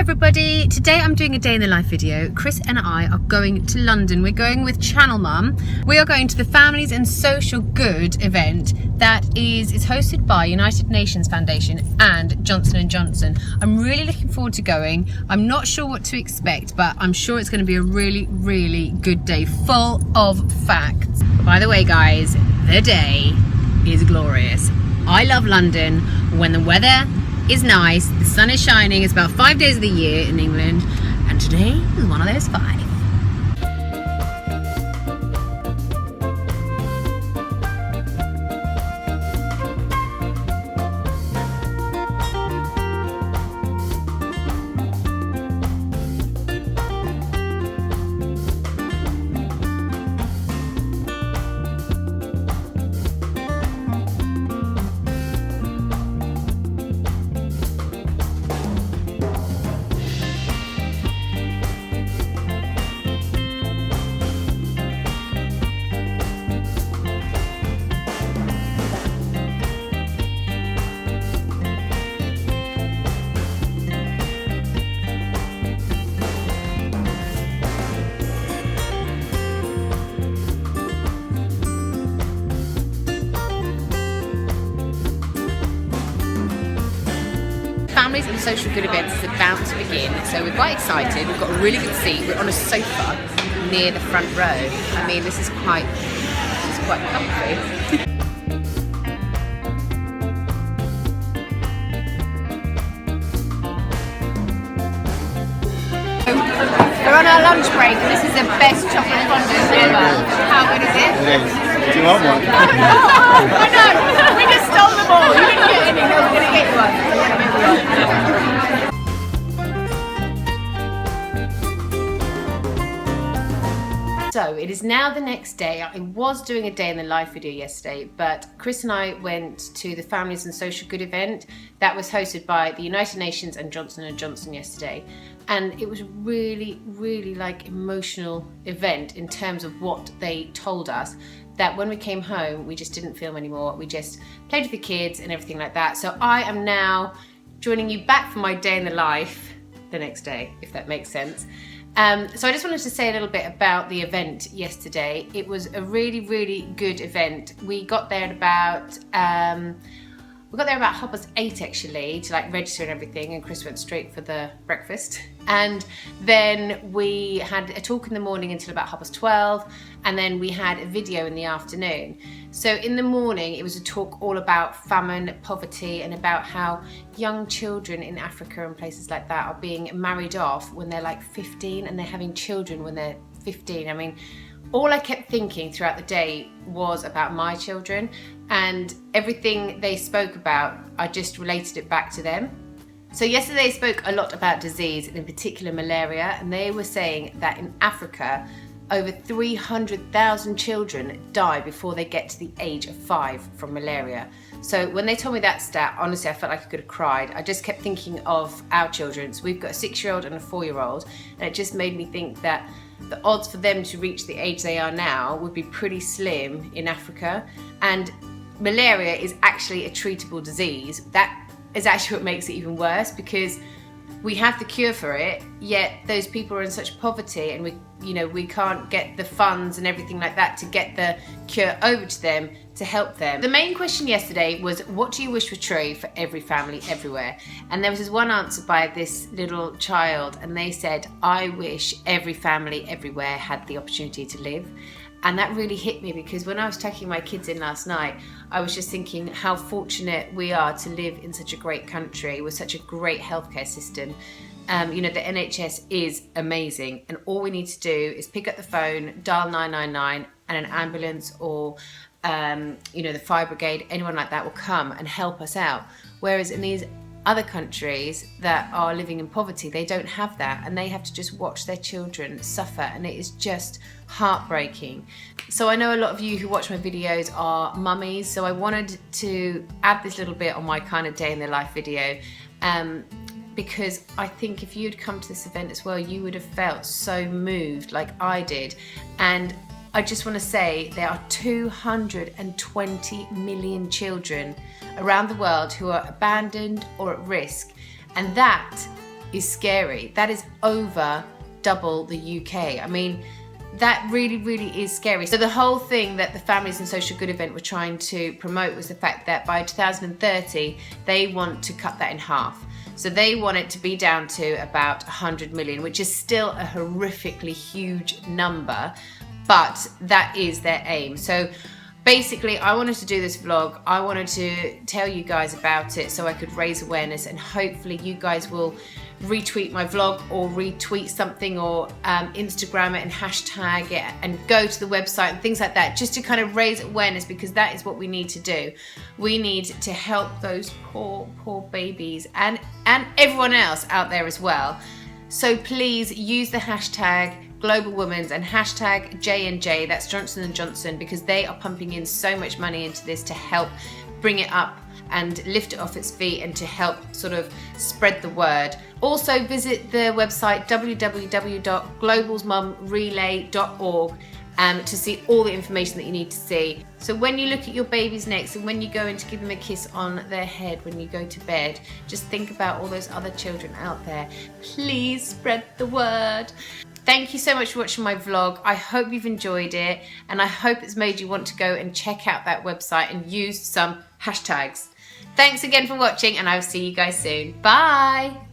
everybody, today I'm doing a day in the life video. Chris and I are going to London. We're going with Channel Mum. We are going to the Families and Social Good event that is hosted by United Nations Foundation and Johnson & Johnson. I'm really looking forward to going. I'm not sure what to expect, but I'm sure it's going to be a really, really good day full of facts. By the way, guys, the day is glorious. I love London when the weather is nice, the sun is shining. It's about 5 days of the year in England, and today is one of those 5. Families and Social Good events is about to begin, so we're quite excited. We've got a really good seat. We're on a sofa near the front row. I mean, this is quite comfy. We're on our lunch break, and this is the best chocolate fondant ever. How good is it? Do you want one? I know, we just stole them all. You didn't get any, no, we're going to get you one. So it is now the next day. I was doing a day in the life video yesterday, but Chris and I went to the Families and Social Good event that was hosted by the United Nations and Johnson & Johnson yesterday. And it was really, really like emotional event in terms of what they told us, that when we came home, we just didn't film anymore. We just played with the kids and everything like that. So I am now joining you back for my day in the life the next day, if that makes sense. So I just wanted to say a little bit about the event yesterday. It was a really, really good event. We got there at about 8:30 actually, to like register and everything, and Chris went straight for the breakfast. And then we had a talk in the morning until about 12:30, and then we had a video in the afternoon. So in the morning it was a talk all about famine, poverty, and about how young children in Africa and places like that are being married off when they're like 15, and they're having children when they're 15. I mean, all I kept thinking throughout the day was about my children, and everything they spoke about, I just related it back to them. So yesterday they spoke a lot about disease, and in particular malaria, and they were saying that in Africa, over 300,000 children die before they get to the age of 5 from malaria. So when they told me that stat, honestly, I felt like I could have cried. I just kept thinking of our children. So we've got a 6-year-old and a 4-year-old, and it just made me think that the odds for them to reach the age they are now would be pretty slim in Africa. And malaria is actually a treatable disease. That is actually what makes it even worse, because we have the cure for it, yet those people are in such poverty, and we can't get the funds and everything like that to get the cure over to them to help them. The main question yesterday was, what do you wish were true for every family everywhere? And there was this one answer by this little child, and they said, I wish every family everywhere had the opportunity to live. And that really hit me, because when I was taking my kids in last night, I was just thinking how fortunate we are to live in such a great country with such a great healthcare system. The NHS is amazing, and all we need to do is pick up the phone, dial 999, and an ambulance or the fire brigade, anyone like that will come and help us out. Whereas in these other countries that are living in poverty, they don't have that, and they have to just watch their children suffer, and it is just heartbreaking. So I know a lot of you who watch my videos are mummies, so I wanted to add this little bit on my kind of day in their life video, because I think if you'd come to this event as well, you would have felt so moved like I did. And I just want to say there are 220 million children around the world who are abandoned or at risk, and that is scary. That is over double the UK. I mean, that really, really is scary. So the whole thing that the Families and Social Good event were trying to promote was the fact that by 2030, they want to cut that in half. So they want it to be down to about 100 million, which is still a horrifically huge number, but that is their aim. So basically, I wanted to do this vlog. I wanted to tell you guys about it so I could raise awareness, and hopefully you guys will retweet my vlog or retweet something or Instagram it and hashtag it and go to the website and things like that, just to kind of raise awareness, because that is what we need to do. We need to help those poor babies and everyone else out there as well. So please use the hashtag globalmoms and hashtag J&J, that's Johnson & Johnson, because they are pumping in so much money into this to help bring it up and lift it off its feet and to help sort of spread the word. Also visit the website www.globalmomrelay.org to see all the information that you need to see. So when you look at your baby's necks and when you go in to give them a kiss on their head when you go to bed, just think about all those other children out there. Please spread the word. Thank you so much for watching my vlog. I hope you've enjoyed it, and I hope it's made you want to go and check out that website and use some hashtags. Thanks again for watching, and I'll see you guys soon. Bye!